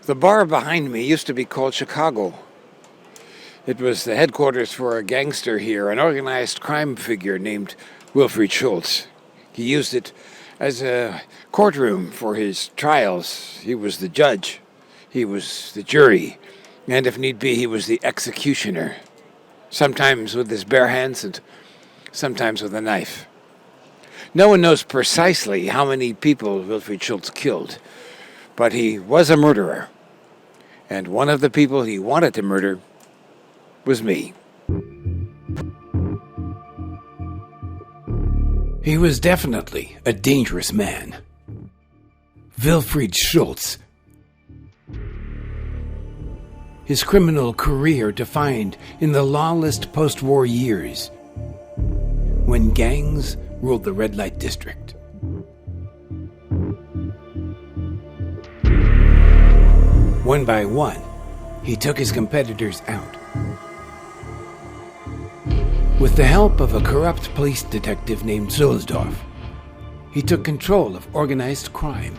The bar behind me used to be called Chicago. It was the headquarters for a gangster here, an organized crime figure named Wilfried Schultz. He used it as a courtroom for his trials. He was the judge, he was the jury, and if need be, he was the executioner, sometimes with his bare hands and sometimes with a knife. No one knows precisely how many people Wilfried Schultz killed, but he was a murderer, and one of the people he wanted to murder was me. He was definitely a dangerous man. Wilfried Schultz. His criminal career defined in the lawless post-war years, when gangs ruled the red light district. One by one, he took his competitors out. With the help of a corrupt police detective named Sulzdorf, he took control of organized crime.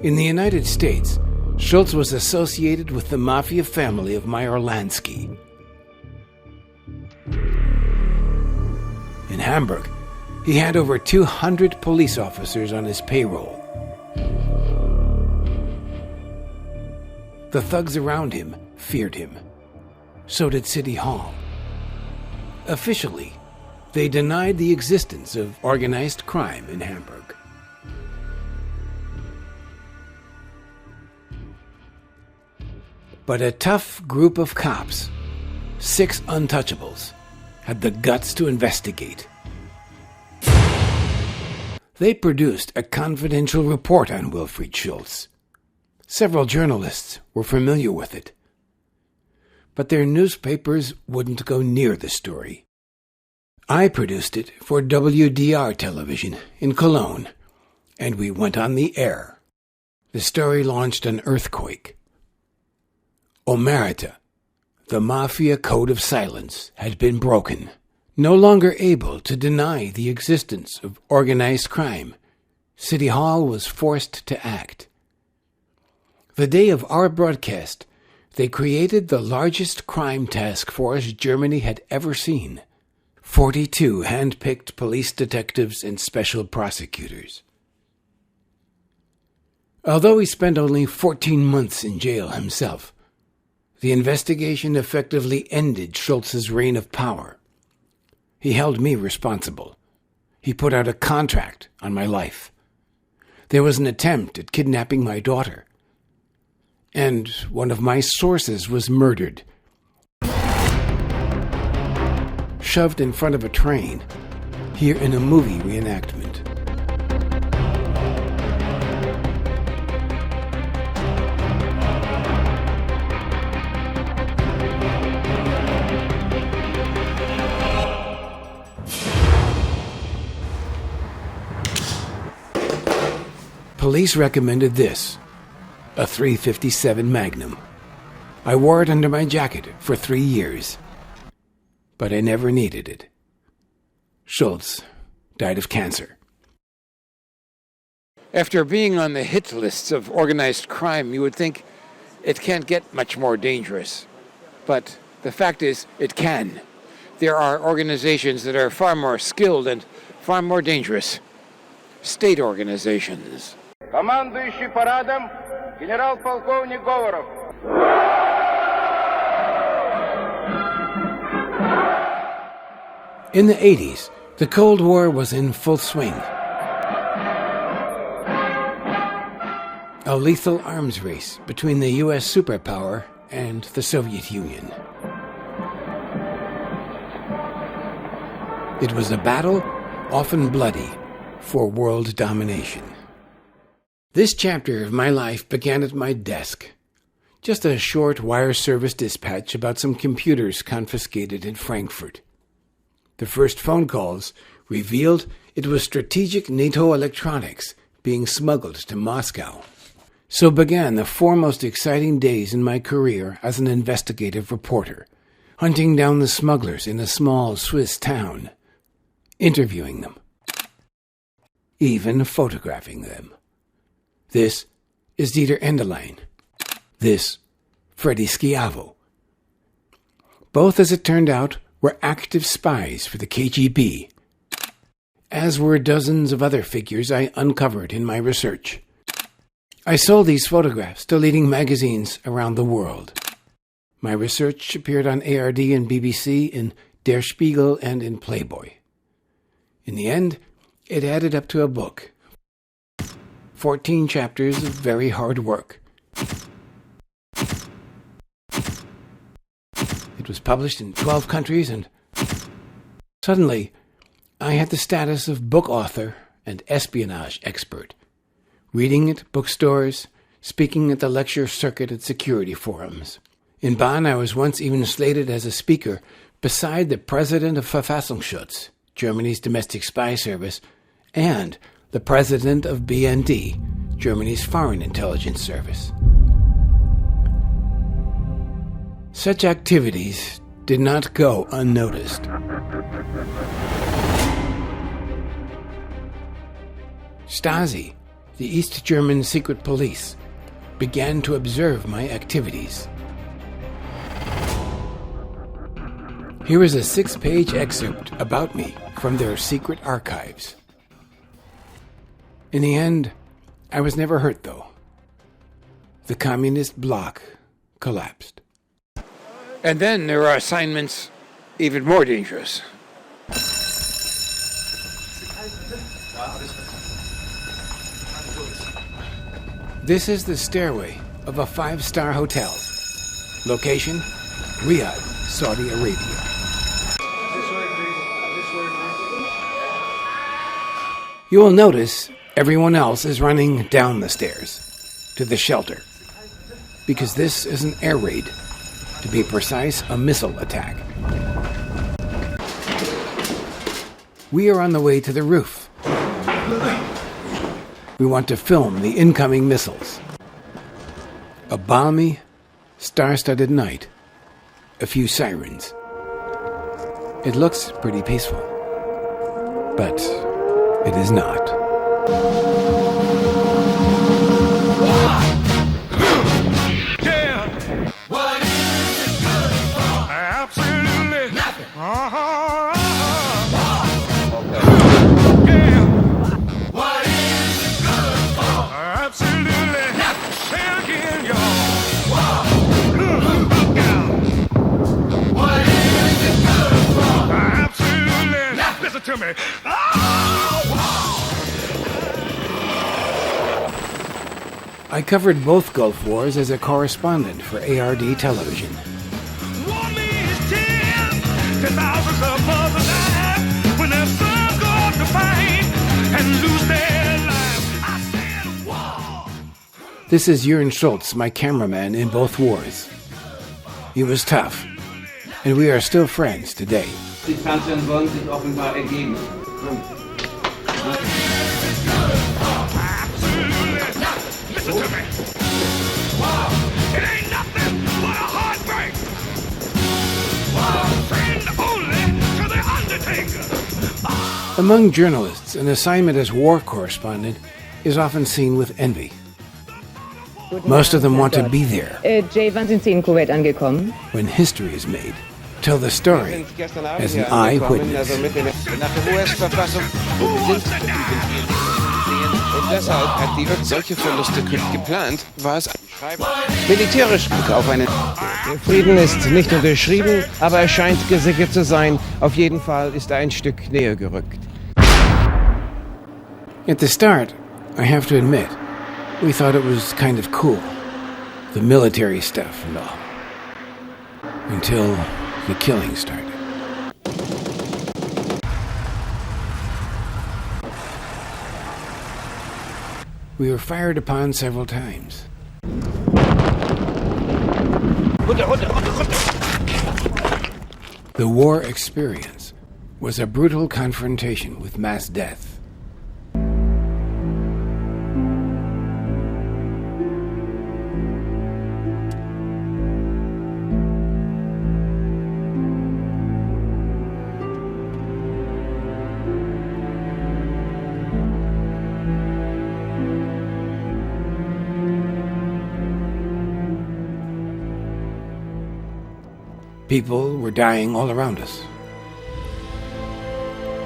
In the United States, Schultz was associated with the Mafia family of Meyer Lansky. In Hamburg, he had over 200 police officers on his payroll. The thugs around him feared him. So did City Hall. Officially, they denied the existence of organized crime in Hamburg. But a tough group of cops, 6 untouchables, had the guts to investigate. They produced a confidential report on Wilfried Schultz. Several journalists were familiar with it, but their newspapers wouldn't go near the story. I produced it for WDR Television in Cologne, and we went on the air. The story launched an earthquake. Omerta, the Mafia code of silence, had been broken. No longer able to deny the existence of organized crime, City Hall was forced to act. The day of our broadcast, they created the largest crime task force Germany had ever seen. 42 hand-picked police detectives and special prosecutors. Although he spent only 14 months in jail himself, the investigation effectively ended Schultz's reign of power. He held me responsible. He put out a contract on my life. There was an attempt at kidnapping my daughter. And one of my sources was murdered. Shoved in front of a train, here in a movie reenactment. Police recommended this, a .357 Magnum. I wore it under my jacket for 3 years, but I never needed it. Schultz died of cancer. After being on the hit lists of organized crime, you would think it can't get much more dangerous. But the fact is, it can. There are organizations that are far more skilled and far more dangerous. State organizations. Командующий парадом генерал-полковник Говоров. In the 80s, the Cold War was in full swing. A lethal arms race between the U.S. superpower and the Soviet Union. It was a battle, often bloody, for world domination. This chapter of my life began at my desk. Just a short wire service dispatch about some computers confiscated in Frankfurt. The first phone calls revealed it was strategic NATO electronics being smuggled to Moscow. So began the 4 most exciting days in my career as an investigative reporter, hunting down the smugglers in a small Swiss town, interviewing them, even photographing them. This is Dieter Enderlein. This, Freddy Schiavo. Both, as it turned out, were active spies for the KGB, as were dozens of other figures I uncovered in my research. I sold these photographs to leading magazines around the world. My research appeared on ARD and BBC, in Der Spiegel, and in Playboy. In the end, it added up to a book. 14 chapters of very hard work. It was published in 12 countries, and suddenly I had the status of book author and espionage expert, reading at bookstores, speaking at the lecture circuit at security forums. In Bonn, I was once even slated as a speaker beside the president of Verfassungsschutz, Germany's domestic spy service, and the president of BND, Germany's foreign intelligence service. Such activities did not go unnoticed. Stasi, the East German secret police, began to observe my activities. Here is a 6-page excerpt about me from their secret archives. In the end, I was never hurt, though. The communist bloc collapsed. And then there are assignments even more dangerous. This is the stairway of a 5-star hotel. Location, Riyadh, Saudi Arabia. You will notice everyone else is running down the stairs to the shelter, because this is an air raid. To be precise, a missile attack. We are on the way to the roof. We want to film the incoming missiles. A balmy, star-studded night. A few sirens. It looks pretty peaceful. But it is not. To me. I covered both Gulf Wars as a correspondent for ARD Television. War means tears to thousands of mothers die when their sons go out to fight and lose their lives. I said war. This is Jürgen Schultz, my cameraman in both wars. He was tough, and we are still friends today. Die Tatsachen wollen sich offenbar ergeben. Listen to me. Wow. It ain't nothing but a heartbreak. Wow. Friend only to the Undertaker. Among journalists, an assignment as war correspondent is often seen with envy. Most of them want to be there Jay, wann sind Sie in Kuwait angekommen? when history is made. Tell the story as an eyewitness. Nach der US-Verfassung sind und deshalb hat die solche Verluste geplant, war es militärisch auf eine. Der Frieden ist nicht unterschrieben, aber er scheint gesichert zu sein. Auf jeden Fall ist er ein Stück näher gerückt. At the start, I have to admit, we thought it was kind of cool. The military stuff and all. Until the killing started. We were fired upon several times. The war experience was a brutal confrontation with mass death. People were dying all around us.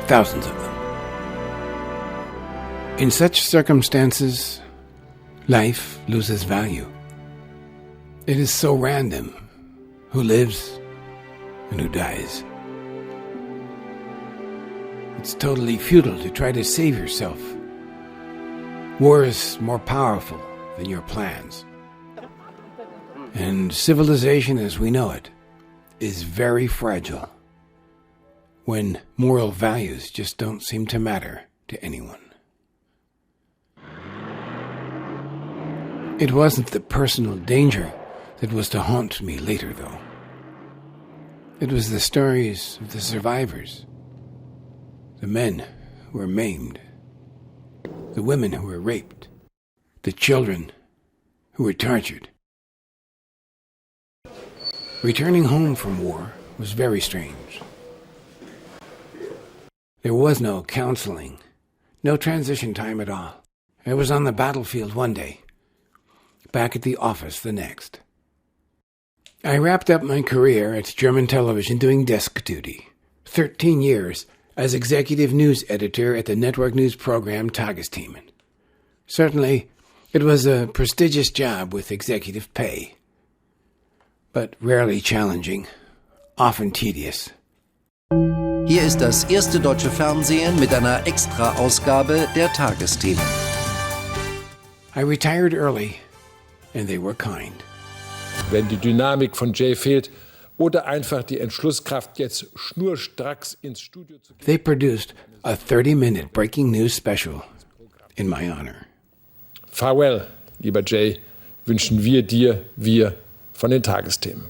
Thousands of them. In such circumstances, life loses value. It is so random who lives and who dies. It's totally futile to try to save yourself. War is more powerful than your plans. And civilization as we know it is very fragile when moral values just don't seem to matter to anyone. It wasn't the personal danger that was to haunt me later, though. It was the stories of the survivors. The men who were maimed. The women who were raped. The children who were tortured. Returning home from war was very strange. There was no counseling, no transition time at all. I was on the battlefield one day, back at the office the next. I wrapped up my career at German Television doing desk duty, 13 years as executive news editor at the network news program Tagesthemen. Certainly, it was a prestigious job with executive pay, but rarely challenging, often tedious. Hier ist das erste deutsche Fernsehen mit einer Extra-Ausgabe der Tagesthemen. I retired early, and they were kind. Wenn die Dynamik von Jay fehlt oder einfach die Entschlusskraft, jetzt schnurstracks ins Studio zu gehen. They produced a 30-minute breaking news special in my honor. Farewell, lieber Jay, wünschen wir dir, wir von den Tagesthemen.